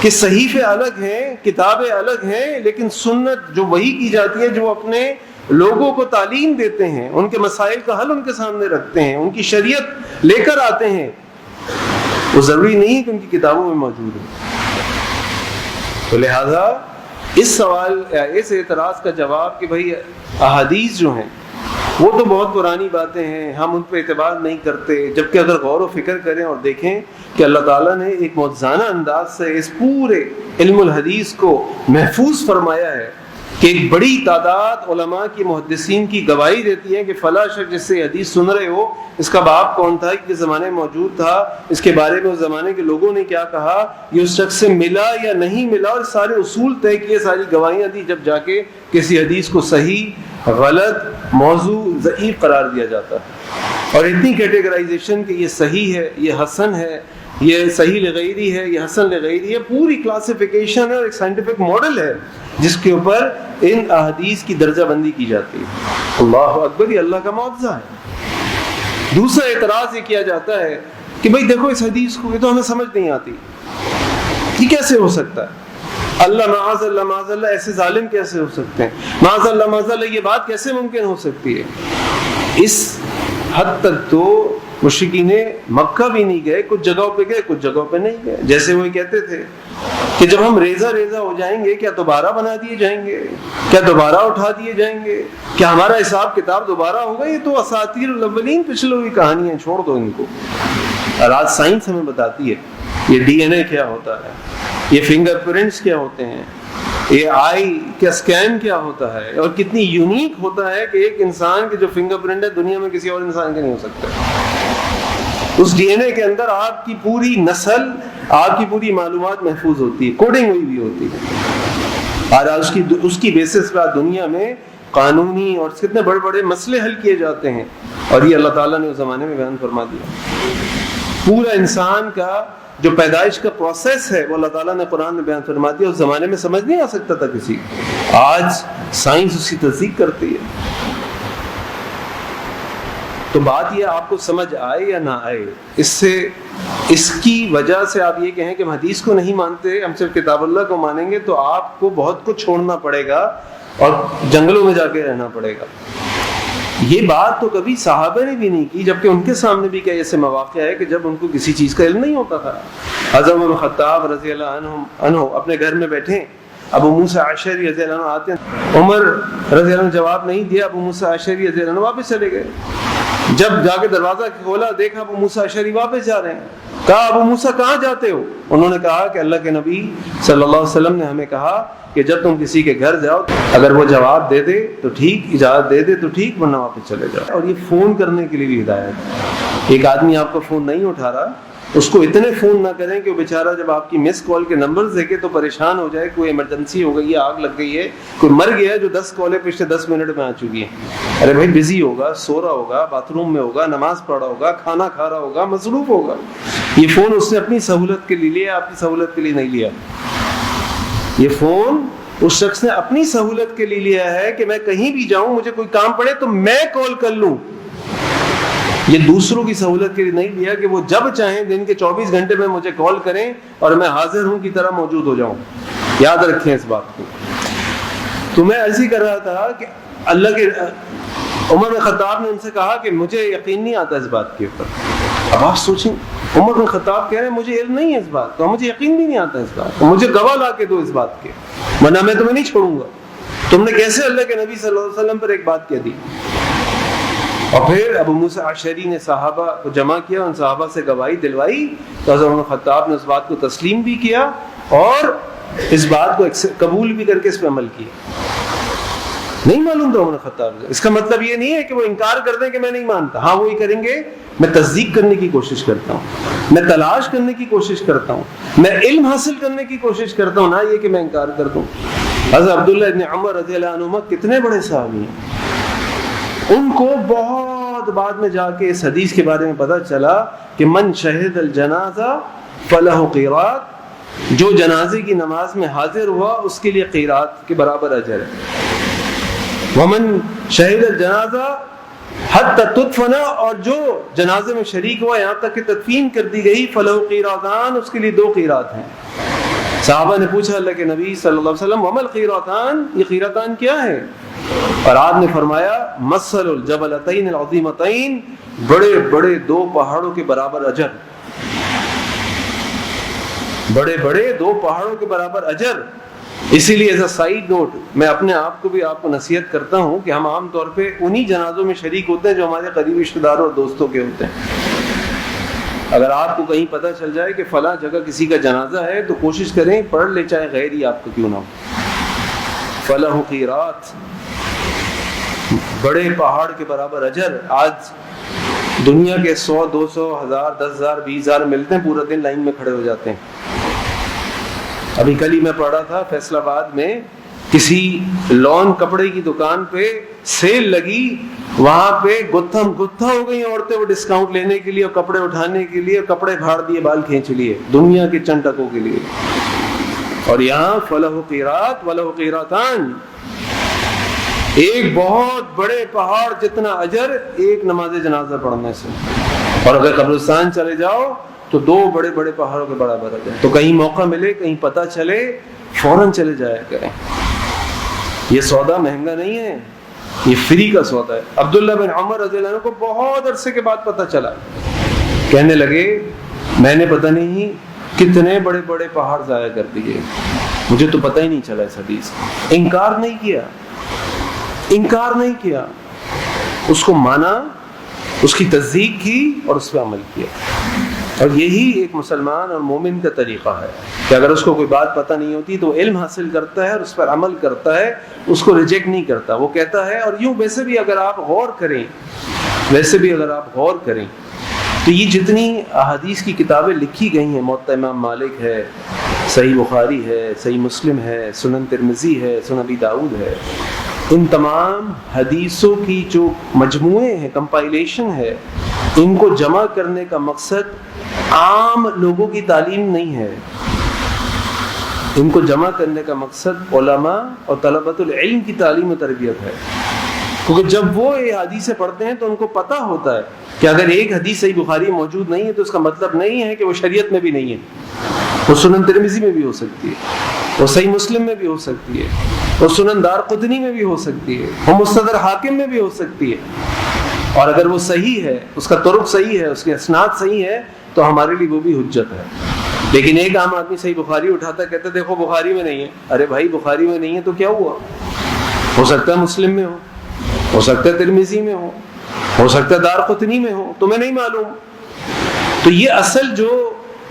کہ صحیفے الگ ہیں، کتابیں الگ ہیں، لیکن سنت جو وحی کی جاتی ہے، جو اپنے لوگوں کو تعلیم دیتے ہیں، ان کے مسائل کا حل ان کے سامنے رکھتے ہیں، ان کی شریعت لے کر آتے ہیں، وہ ضروری نہیں ہے کہ ان کی کتابوں میں موجود ہے. تو لہذا اس سوال اس اعتراض کا جواب کہ بھائی احادیث جو ہیں وہ تو بہت پرانی باتیں ہیں، ہم ان پہ اعتبار نہیں کرتے، جبکہ اگر غور و فکر کریں اور دیکھیں کہ اللہ تعالیٰ نے ایک معجزانہ انداز سے اس پورے علم الحدیث کو محفوظ فرمایا ہے کہ ایک بڑی تعداد علماء کی محدثین کی گواہی دیتی ہے کہ فلاں شخص جس سے حدیث سن رہے ہو اس کا باپ کون تھا، کس زمانے میں موجود تھا، اس کے بارے میں اس زمانے کے لوگوں نے کیا کہا، یہ اس شخص سے ملا یا نہیں ملا، اور سارے اصول طے کیے، ساری گواہیاں دی، جب جا کے کسی حدیث کو صحیح، غلط، موضوع، ضعیف قرار دیا جاتا ہے. اور اتنی کیٹیگرائزیشن کہ یہ صحیح ہے، یہ حسن ہے، یہ صحیح لغیری ہے، یہ حسن لغیری ہے، پوری کلاسیفیکیشن ہے اور ایک سائنٹیفک ماڈل ہے جس کے اوپر ان احادیث کی درجہ بندی کی جاتی ہے. اللہ اکبر، یہ اللہ کا معجزہ ہے. دوسرا اعتراض یہ کیا جاتا ہے کہ بھئی دیکھو اس حدیث کو، یہ تو ہمیں سمجھ نہیں آتی، یہ کیسے ہو سکتا ہے؟ اللہ معاذ اللہ ایسے ظالم کیسے ہو سکتے ہیں؟ معاذ اللہ یہ بات کیسے ممکن ہو سکتی ہے؟ اس حد تک تو مشرکین مکہ بھی نہیں گئے، کچھ جگہوں پہ گئے، کچھ جگہوں پہ نہیں گئے. جیسے وہ کہتے تھے کہ جب ہم ریزہ ہو جائیں گے کیا دوبارہ بنا دیے جائیں گے؟ کیا دوبارہ اٹھا دیے جائیں گے؟ کیا ہمارا حساب کتاب دوبارہ ہوگا؟ یہ تو اساطیر الاولین پچھلے ہوئی کہانیاں، چھوڑ دو ان کو. اور آج سائنس ہمیں بتاتی ہے یہ ڈی این اے کیا ہوتا ہے، یہ فنگر پرنٹس کیا ہوتے ہیں، یہ آئی کا اسکین کیا ہوتا ہے، اور کتنی یونیک ہوتا ہے کہ ایک انسان کے جو فنگر پرنٹ ہے دنیا میں کسی اور انسان کے نہیں ہو سکتا. اس ڈی این اے کے اندر آپ کی پوری نسل، آپ کی پوری معلومات محفوظ ہوتی ہے، کوڈنگ ہوئی بھی ہوتی ہے، اور اس کی بیسس پر دنیا میں قانونی اور کتنے بڑے بڑے مسئلے حل کیے جاتے ہیں. اور یہ اللہ تعالیٰ نے اس زمانے میں بیان فرما دیا. پورا انسان کا جو پیدائش کا پروسیس ہے وہ اللہ تعالیٰ نے قرآن میں بیان فرما دیا. اس زمانے میں سمجھ نہیں آ سکتا تھا کسی کو، آج سائنس اس کی تصدیق کرتی ہے. تو بات یہ آپ کو سمجھ آئے یا نہ آئے، اس کی وجہ سے آپ یہ کہیں کہ ہم حدیث کو نہیں مانتے، ہم صرف کتاب اللہ کو مانیں گے، تو آپ کو بہت کچھ چھوڑنا پڑے گا اور جنگلوں میں جا کے رہنا پڑے گا. یہ بات تو کبھی صحابہ نے بھی نہیں کی، جبکہ ان کے سامنے بھی کئی ایسے مواقع ہے کہ جب ان کو کسی چیز کا علم نہیں ہوتا تھا. حضرت عمر خطاب رضی اللہ عنہ اپنے گھر میں بیٹھے، ابو موسیٰ اشعری رضی اللہ عنہ آتے ہیں، عمر رضی اللہ عنہ جواب نہیں دیا، ابو موسیٰ اشعری رضی اللہ عنہ واپس چلے گئے. جب جا کے دروازہ کھولا دیکھا ابو موسیٰ اشعری واپس جا رہے ہیں. کہا ابو موسیٰ کہاں جاتے ہو؟ انہوں نے کہا کہ اللہ کے نبی صلی اللہ علیہ وسلم نے ہمیں کہا کہ جب تم کسی کے گھر جاؤ اگر وہ جواب دے دے تو ٹھیک، اجازت دے دے تو ٹھیک، ورنہ واپس چلے جاؤ. اور یہ فون کرنے کے لیے بھی ہدایت. ایک آدمی آپ کا فون نہیں اٹھا رہا، اس کو اتنے فون نہ کریں کہ وہ بیچارہ جب آپ کی مس کال کے نمبرز دیکھے تو پریشان ہو جائے، کوئی ایمرجنسی ہو گئی ہے، آگ لگ گئی ہے، کوئی مر گیا ہے جو 10 کالیں پچھلے 10 منٹ میں آ چکی ہیں. ارے بھائی بزی ہوگا، سو رہا ہوگا، باتھ روم میں ہوگا، نماز پڑھ رہا ہوگا، کھانا کھا رہا ہوگا، مصروف ہوگا. یہ فون اس نے اپنی سہولت کے لیے لیا، آپ کی سہولت کے لیے نہیں لیا. یہ فون اس شخص نے اپنی سہولت کے لیے لیا ہے کہ میں کہیں بھی جاؤں، مجھے کوئی کام پڑے تو میں کال کر لوں. یہ دوسروں کی سہولت کے لیے نہیں لیا کہ وہ جب چاہیں دن کے 24 گھنٹے میں مجھے کال کریں اور میں حاضر ہوں کی طرح موجود ہو جاؤں. یاد رکھیں اس بات کو. تو میں عرض ہی کر رہا تھا کہ اللہ کے عمر بن خطاب نے ان سے کہا کہ مجھے یقین نہیں آتا اس بات کے اوپر. اب آپ سوچیں، عمر بن خطاب کہہ رہے ہیں مجھے علم نہیں ہے اس بات کا، مجھے یقین بھی نہیں آتا اس بات کا، مجھے گواہ لا کے دو اس بات کے، ورنہ میں تمہیں نہیں چھوڑوں گا. تم نے کیسے اللہ کے نبی صلی اللہ علیہ وسلم پر ایک بات کہہ دی؟ اور پھر ابو موسیٰ اشعری نے صحابہ کو جمع کیا، ان صحابہ سے گواہی دلوائی، تو حضرت عمر خطاب نے اس بات کو تسلیم بھی کیا اور اس بات کو قبول بھی کر کے اس پہ عمل کیا. نہیں معلوم تھا عمر خطاب سے. اس کا مطلب یہ نہیں ہے کہ وہ انکار کر دیں کہ میں نہیں مانتا. ہاں وہی کریں گے، میں تصدیق کرنے کی کوشش کرتا ہوں، میں تلاش کرنے کی کوشش کرتا ہوں، میں علم حاصل کرنے کی کوشش کرتا ہوں، نہ یہ کہ میں انکار کر دوں. حضرت عبداللہ ابن عمر رضی اللہ عنہما کتنے بڑے صحابی ہیں، ان کو بہت بعد میں جا کے اس حدیث کے بارے میں پتہ چلا کہ من شہد الجنازہ فلہ قیرات، جو جنازے کی نماز میں حاضر ہوا اس کے لیے قیرات کے برابر اجر ہے۔ ومن شہد الجنازہ حتی تدفن، اور جو جنازے میں شریک ہوا یہاں تک کہ تدفین کر دی گئی، فلہ قیراتان، اس کے لیے 2 قیرات ہیں۔ صحابہ نے پوچھا اللہ کے نبی صلی اللہ علیہ وسلم ومل قیراتان، یہ قیراتان کیا ہے؟ اور آپ نے فرمایا مثل الجبلتین العظیمتین، بڑے بڑے 2 پہاڑوں کے برابر اجر، بڑے بڑے 2 پہاڑوں کے برابر اجر۔ اسی لیے ایز اے سائیڈ نوٹ میں اپنے آپ کو بھی آپ کو نصیحت کرتا ہوں کہ ہم عام طور پہ انہی جنازوں میں شریک ہوتے ہیں جو ہمارے قریبی رشتہ داروں اور دوستوں کے ہوتے ہیں۔ اگر آپ کو کہیں پتہ چل جائے کہ فلاں جگہ کسی کا جنازہ ہے تو کوشش کریں پڑھ لے، چاہے غیر ہی آپ کو کیوں نہ ہو۔ فلہ قیرات، بڑے پہاڑ کے برابر اجر۔ آج دنیا کے 100 200 1000 10,000 20,000 ملتے ہیں، پورا دن لائن میں کھڑے ہو جاتے ہیں۔ ابھی کل ہی میں پڑھا تھا فیصل آباد میں کسی لون کپڑے کی دکان پہ سیل لگی، وہاں پہ گتھم گتھا ہو گئی عورتیں وہ ڈسکاؤنٹ لینے کے لیے اور کپڑے اٹھانے کے لیے، کپڑے پھاڑ دیے، بال کھینچ لیے دنیا کے چند ٹکوں کے لیے۔ اور یہاں فلہ قیرات ولہ قیراتان، ایک بہت بڑے پہاڑ جتنا اجر ایک نماز جنازہ پڑھنے سے۔ اور اگر قبرستان چلے جاؤ تو 2 بڑے بڑے پہاڑوں کے برابر اجر۔ تو کہیں موقع ملے، کہیں پتہ چلے، فوراً چلے جایا کریں۔ یہ سودا مہنگا نہیں ہے، یہ فری کا سودا ہے۔ عبداللہ بن عمر رضی اللہ عنہ کو بہت عرصے کے بعد پتہ چلا، کہنے لگے میں نے پتہ نہیں کتنے بڑے بڑے پہاڑ ضائع کر دیے، مجھے تو پتہ ہی نہیں چلا اس حدیث کا۔ انکار نہیں کیا، انکار نہیں کیا، اس کو مانا، اس کی تصدیق کی اور اس پہ عمل کیا۔ اور یہی ایک مسلمان اور مومن کا طریقہ ہے کہ اگر اس کو کوئی بات پتہ نہیں ہوتی تو علم حاصل کرتا ہے اور اس پر عمل کرتا ہے، اس کو ریجیکٹ نہیں کرتا، وہ کہتا ہے۔ اور یوں ویسے بھی اگر آپ غور کریں، تو یہ جتنی احادیث کی کتابیں لکھی گئی ہیں، موطا امام مالک ہے، صحیح بخاری ہے، صحیح مسلم ہے، سنن ترمذی ہے، سنن ابی داؤد ہے، ان تمام حدیثوں کی جو مجموعے ہیں، کمپائلیشن ہے، ان کو جمع کرنے کا مقصد عام لوگوں کی تعلیم نہیں ہے، ان کو جمع کرنے کا مقصد علماء اور طلبۃ العلم کی تعلیم و تربیت ہے۔ کیونکہ جب وہ یہ حدیثیں پڑھتے ہیں تو ان کو پتہ ہوتا ہے کہ اگر ایک حدیث صحیح بخاری میں موجود نہیں ہے تو اس کا مطلب نہیں ہے کہ وہ شریعت میں بھی نہیں ہے، وہ سنن ترمذی میں بھی ہو سکتی ہے، وہ صحیح مسلم میں بھی ہو سکتی ہے، وہ سنن دارقطنی میں بھی ہو سکتی ہے، وہ مستدرک حاکم میں بھی ہو سکتی ہے۔ اور اگر وہ صحیح ہے، اس کا طرق صحیح ہے، اس کے اسناد صحیح ہے، تو ہمارے لیے وہ بھی حجت ہے۔ لیکن ایک عام آدمی صحیح بخاری اٹھاتا ہے، کہتا ہے دیکھو بخاری میں نہیں ہے۔ ارے بھائی بخاری میں نہیں ہے تو کیا ہوا؟ ہو سکتا ہے مسلم میں ہو سکتا ہے ترمذی میں ہو سکتا ہے دارقطنی میں ہو، تمہیں نہیں معلوم۔ تو یہ اصل جو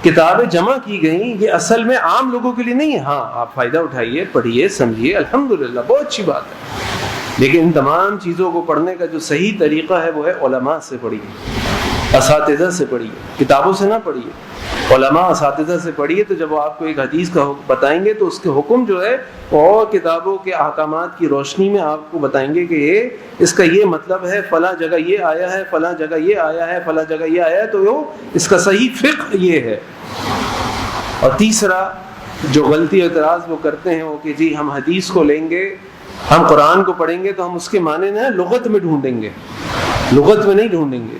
کتابیں جمع کی گئیں یہ اصل میں عام لوگوں کے لیے نہیں ہے۔ ہاں آپ فائدہ اٹھائیے، پڑھیے، سمجھیے، الحمدللہ بہت اچھی بات ہے، لیکن ان تمام چیزوں کو پڑھنے کا جو صحیح طریقہ ہے وہ ہے علماء سے پڑھیے، اساتذہ سے پڑھیے، کتابوں سے نہ پڑھیے، علماء اساتذہ سے پڑھیے۔ تو جب وہ آپ کو ایک حدیث کا بتائیں گے تو اس کے حکم جو ہے اور کتابوں کے احکامات کی روشنی میں آپ کو بتائیں گے کہ اس کا یہ مطلب ہے، فلاں جگہ یہ آیا ہے، فلاں جگہ یہ آیا ہے، فلاں جگہ یہ آیا ہے، تو اس کا صحیح فقہ یہ ہے۔ اور تیسرا جو غلطی اعتراض وہ کرتے ہیں وہ کہ جی ہم حدیث کو لیں گے، ہم قرآن کو پڑھیں گے تو ہم اس کے معنی نہ لغت میں ڈھونڈیں گے، لغت میں نہیں ڈھونڈیں گے۔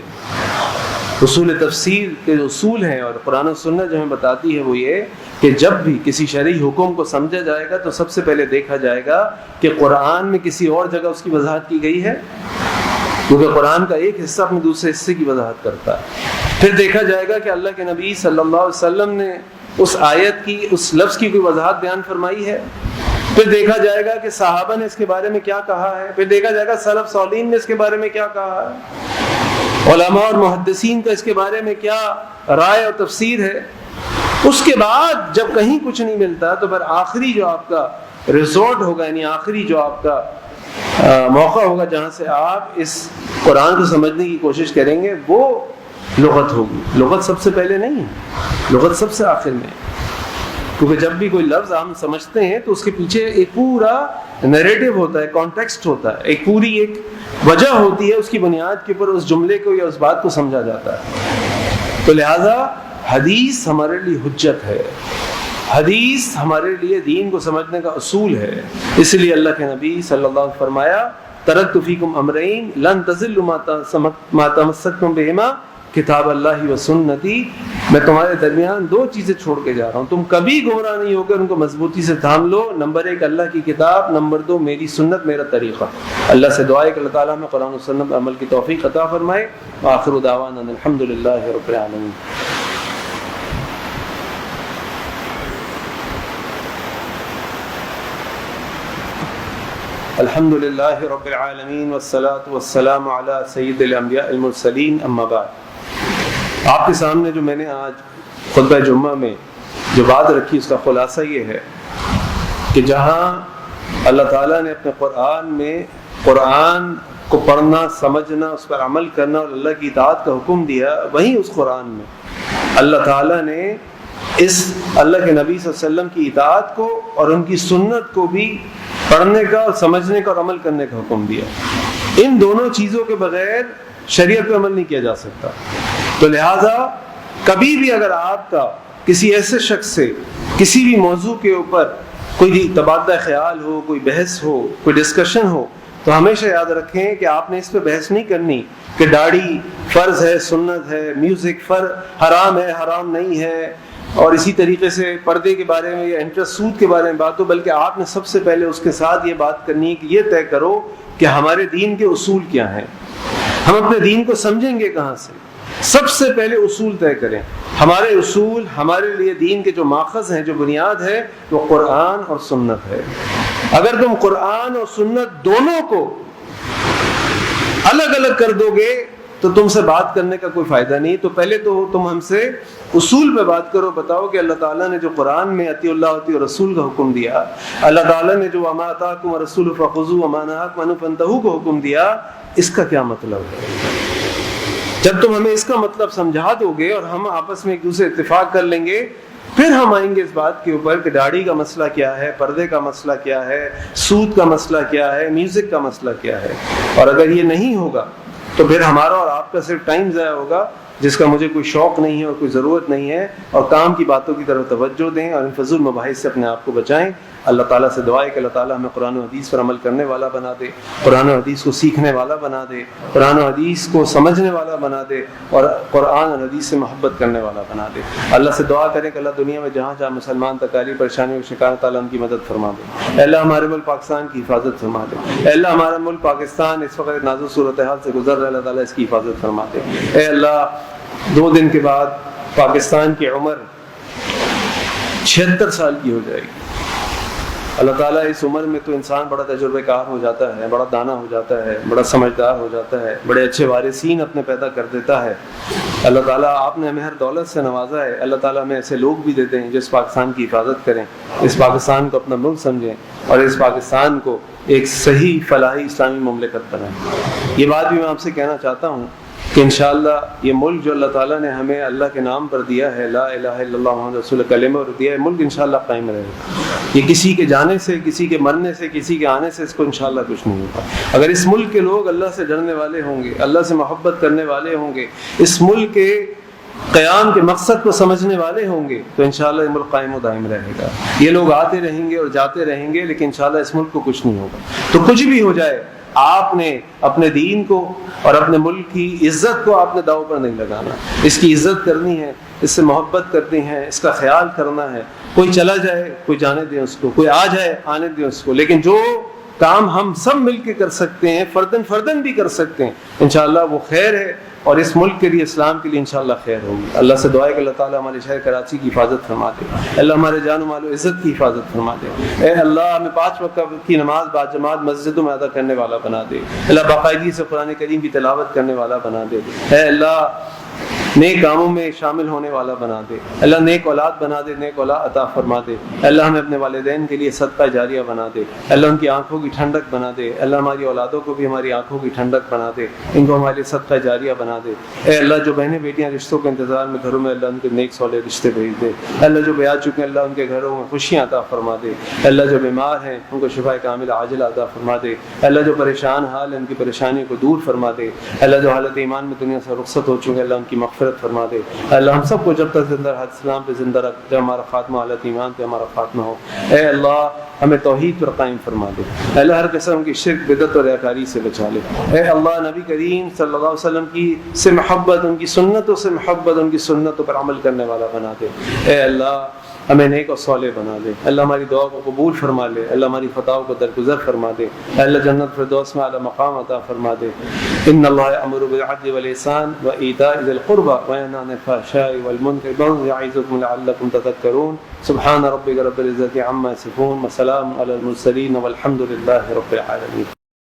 اصول تفسیر کے جو اصول ہیں اور قرآن و سنت جو ہمیں بتاتی ہے وہ یہ کہ جب بھی کسی شرعی حکم کو سمجھا جائے گا تو سب سے پہلے دیکھا جائے گا کہ قرآن میں کسی اور جگہ اس کی وضاحت کی گئی ہے، کیونکہ قرآن کا ایک حصہ اپنے دوسرے حصے کی وضاحت کرتا ہے۔ پھر دیکھا جائے گا کہ اللہ کے نبی صلی اللہ علیہ وسلم نے اس آیت کی، اس لفظ کی کوئی وضاحت بیان فرمائی ہے۔ پھر دیکھا جائے گا کہ صحابہ نے اس کے بارے میں کیا کہا ہے، پھر دیکھا جائے گا سلف صالحین نے اس کے بارے میں کیا کہا ہے، علماء اور محدثین کا اس کے بارے میں کیا رائے اور تفسیر ہے۔ اس کے بعد جب کہیں کچھ نہیں ملتا تو پھر آخری جو آپ کا ریزورٹ ہوگا، یعنی آخری جو آپ کا موقع ہوگا جہاں سے آپ اس قرآن کو سمجھنے کی کوشش کریں گے وہ لغت ہوگی۔ لغت سب سے پہلے نہیں ہے، لغت سب سے آخر میں۔ کیونکہ جب بھی کوئی لفظ ہم سمجھتے ہیں تو اس کے پیچھے ایک پورا نیریٹو ہوتا ہے، کانٹیکسٹ ہوتا ہے، ایک پوری ایک وجہ ہوتی ہے، اس کی بنیاد کے اوپر اس جملے کو یا اس بات کو سمجھا جاتا ہے۔ تو لہٰذا حدیث ہمارے لیے حجت ہے، حدیث ہمارے لیے دین کو سمجھنے کا اصول ہے۔ اس لیے اللہ کے نبی صلی اللہ علیہ وسلم فرمایا ترکت فیکم امرین لن تضلوا ما تمسکتم بہما کتاب اللہ و سنتی، میں تمہارے درمیان دو چیزیں چھوڑ کے جا رہا ہوں، تم کبھی گمراہ نہیں ہو کر ان کو مضبوطی سے تھام لو۔ نمبر 1 اللہ کی کتاب، نمبر 2 میری سنت، میرا طریقہ۔ اللہ سے دعا ہے کہ اللہ تعالیٰ میں قرآن و سنت پر عمل کی توفیق عطا فرمائے۔ آخر دعوانا الحمد للہ رب العالمین۔ الحمد للہ رب العالمین والصلاة والسلام علی سید الانبیاء المرسلین، اما بعد۔ آپ کے سامنے جو میں نے آج خطبہ جمعہ میں جو بات رکھی اس کا خلاصہ یہ ہے کہ جہاں اللہ تعالیٰ نے اپنے قرآن میں قرآن کو پڑھنا، سمجھنا، اس پر عمل کرنا اور اللہ کی اطاعت کا حکم دیا، وہیں اس قرآن میں اللہ تعالیٰ نے اس اللہ کے نبی صلی اللہ علیہ وسلم کی اطاعت کو اور ان کی سنت کو بھی پڑھنے کا اور سمجھنے کا اور عمل کرنے کا حکم دیا۔ ان دونوں چیزوں کے بغیر شریعت پہ عمل نہیں کیا جا سکتا۔ تو لہٰذا کبھی بھی اگر آپ کا کسی ایسے شخص سے کسی بھی موضوع کے اوپر کوئی تبادلہ خیال ہو، کوئی بحث ہو، کوئی ڈسکشن ہو، تو ہمیشہ یاد رکھیں کہ آپ نے اس پہ بحث نہیں کرنی کہ داڑھی فرض ہے، سنت ہے، میوزک حرام ہے، حرام نہیں ہے، اور اسی طریقے سے پردے کے بارے میں یا انٹرسٹ سود کے بارے میں بات ہو، بلکہ آپ نے سب سے پہلے اس کے ساتھ یہ بات کرنی ہے کہ یہ طے کرو کہ ہمارے دین کے اصول کیا ہیں، ہم اپنے دین کو سمجھیں گے کہاں سے۔ سب سے پہلے اصول طے کریں۔ ہمارے اصول، ہمارے لیے دین کے جو ماخذ ہیں، جو بنیاد ہے، وہ قرآن اور سنت ہے۔ اگر تم قرآن اور سنت دونوں کو الگ الگ کر دو گے تو تم سے بات کرنے کا کوئی فائدہ نہیں۔ تو پہلے تو تم ہم سے اصول پہ بات کرو، بتاؤ کہ اللہ تعالیٰ نے جو قرآن میں اطیعوا اللہ واطیعوا الرسول کا حکم دیا، اللہ تعالیٰ نے جو وما آتاکم الرسول فخذوہ وما نہاکم عنہ فانتہوا کا حکم دیا، اس کا کیا مطلب ہے۔ جب تم ہمیں اس کا مطلب سمجھا دو گے اور ہم آپس میں ایک دوسرے اتفاق کر لیں گے، پھر ہم آئیں گے اس بات کے اوپر کہ داڑھی کا مسئلہ کیا ہے، پردے کا مسئلہ کیا ہے، سود کا مسئلہ کیا ہے، میوزک کا مسئلہ کیا ہے۔ اور اگر یہ نہیں ہوگا تو پھر ہمارا اور آپ کا صرف ٹائم ضائع ہوگا، جس کا مجھے کوئی شوق نہیں ہے اور کوئی ضرورت نہیں ہے، اور کام کی باتوں کی طرف توجہ دیں اور ان فضول مباحث سے اپنے آپ کو بچائیں۔ اللہ تعالیٰ سے دعا ہے کہ اللہ تعالیٰ ہمیں قرآن و حدیث پر عمل کرنے والا بنا دے، قرآن و حدیث کو سیکھنے والا بنا دے، قرآن و حدیث کو سمجھنے والا بنا دے، اور قرآن اور حدیث سے محبت کرنے والا بنا دے۔ اللہ سے دعا کریں کہ اللہ دنیا میں جہاں جہاں مسلمان تکالیف، پریشانی اور شکار، تعالیٰ ان کی مدد فرما دے۔ اے اللہ ہمارے ملک پاکستان کی حفاظت فرما دے۔ اے اللہ ہمارا ملک پاکستان اس وقت نازک صورتحال سے گزر رہا ہے، اللہ تعالیٰ اس کی حفاظت فرما دے۔ اے اللہ 2 دن کے بعد پاکستان کی عمر 76 سال کی ہو جائے گی۔ اللہ تعالیٰ اس عمر میں تو انسان بڑا تجربہ کار ہو جاتا ہے، بڑا دانا ہو جاتا ہے، بڑا سمجھدار ہو جاتا ہے، بڑے اچھے وارثین اپنے پیدا کر دیتا ہے۔ اللہ تعالیٰ آپ نے ہمیں ہر دولت سے نوازا ہے، اللہ تعالیٰ ہمیں ایسے لوگ بھی دیتے ہیں جو اس پاکستان کی حفاظت کریں، اس پاکستان کو اپنا ملک سمجھیں اور اس پاکستان کو ایک صحیح فلاحی اسلامی مملکت بنائیں۔ یہ بات بھی میں آپ سے کہنا چاہتا ہوں کہ انشاءاللہ یہ ملک جو اللہ تعالیٰ نے ہمیں اللہ کے نام پر دیا ہے، لا الہ الا اللہ محمد رسول کلمہ اور دیا ہے، ملک انشاءاللہ قائم رہے گا۔ یہ کسی کے جانے سے، کسی کے مرنے سے، کسی کے آنے سے اس کو انشاءاللہ کچھ نہیں ہوگا۔ اگر اس ملک کے لوگ اللہ سے ڈرنے والے ہوں گے، اللہ سے محبت کرنے والے ہوں گے، اس ملک کے قیام کے مقصد کو سمجھنے والے ہوں گے، تو انشاءاللہ یہ ملک قائم و دائم رہے گا۔ یہ لوگ آتے رہیں گے اور جاتے رہیں گے، لیکن انشاءاللہ اس ملک کو کچھ نہیں ہوگا۔ تو کچھ بھی ہو جائے، آپ نے اپنے دین کو اور اپنے ملک کی عزت کو آپ نے داؤ پر نہیں لگانا، اس کی عزت کرنی ہے، اس سے محبت کرنی ہے، اس کا خیال کرنا ہے۔ کوئی چلا جائے، کوئی جانے دیں اس کو، کوئی آ جائے آنے دیں اس کو، لیکن جو کام ہم سب مل کے کر سکتے ہیں، فردن بھی کر سکتے ہیں، انشاءاللہ وہ خیر ہے، اور اس ملک کے لیے، اسلام کے لیے انشاءاللہ خیر ہوگی۔ اللہ سے دعا ہے کہ اللہ تعالیٰ ہمارے شہر کراچی کی حفاظت فرما دے، اللہ ہمارے جان و مال و عزت کی حفاظت فرما دے۔ اے اللہ ہمیں 5 وقت کی نماز باجماعت مسجدوں میں ادا کرنے والا بنا دے، اللہ باقاعدگی سے قرآن کریم کی تلاوت کرنے والا بنا دے۔ اے اللہ نیک کاموں میں شامل ہونے والا بنا دے اللہ، نیک اولاد بنا دے، نیک اولاد عطا فرما دے اللہ، ہمیں اپنے والدین کے لیے صدقہ جاریہ بنا دے اللہ، ان کی آنکھوں کی ٹھنڈک بنا دے اللہ، ہماری اولادوں کو بھی ہماری آنکھوں کی ٹھنڈک بنا دے، ان کو ہمارے لیے صدقہ جاریہ بنا دے اے اللہ، جو بہنیں بیٹیاں رشتوں کے انتظار میں گھروں میں اللہ ان کے نیک صالح رشتے بھیج دے اللہ، جو بیاہ چکے اللہ ان کے گھروں میں خوشیاں عطا فرما دے اللہ، جو بیمار ہیں ان کو شفا کامل عاجل عطا فرما دے اللہ، جو پریشان حال ہیں ان کی پریشانی کو دور فرما دے اللہ، جو حالت ایمان میں دنیا سے رخصت ہو چکے اللہ ان کی مغفرت فرما دے اللہ، ہم سب کو جب تک زندہ حد اسلام پہ زندہ رکھ، جب ہمارا خاتمہ حالت ایمان پہ ہمارا خاتمہ ہو اے اللہ، ہمیں توحید پر قائم فرما دے اللہ، ہر قسم کی شرک بدعت اور ریاکاری سے بچا لے اے اللہ، نبی کریم صلی اللہ علیہ وسلم کی سے محبت، ان کی سنتوں سے محبت، ان کی سنتوں پر عمل کرنے والا بنا دے اے اللہ، ہمیں نیک و صالح بنا دے اللہ، ہماری دعا کو قبول فرما لے اللہ، ہماری خطاؤں کو درگزر فرما دے اللہ، جنت فردوس میں اعلیٰ مقام عطا فرما دے ان اللہ یأمر بالعدل والإحسان وإیتاء ذی القربى وینہی عن الفحشاء والمنکر والبغی یعظکم لعلکم تذکرون سبحان ربک رب العزة عما یصفون وسلام علی المرسلین والحمد للہ رب العالمین۔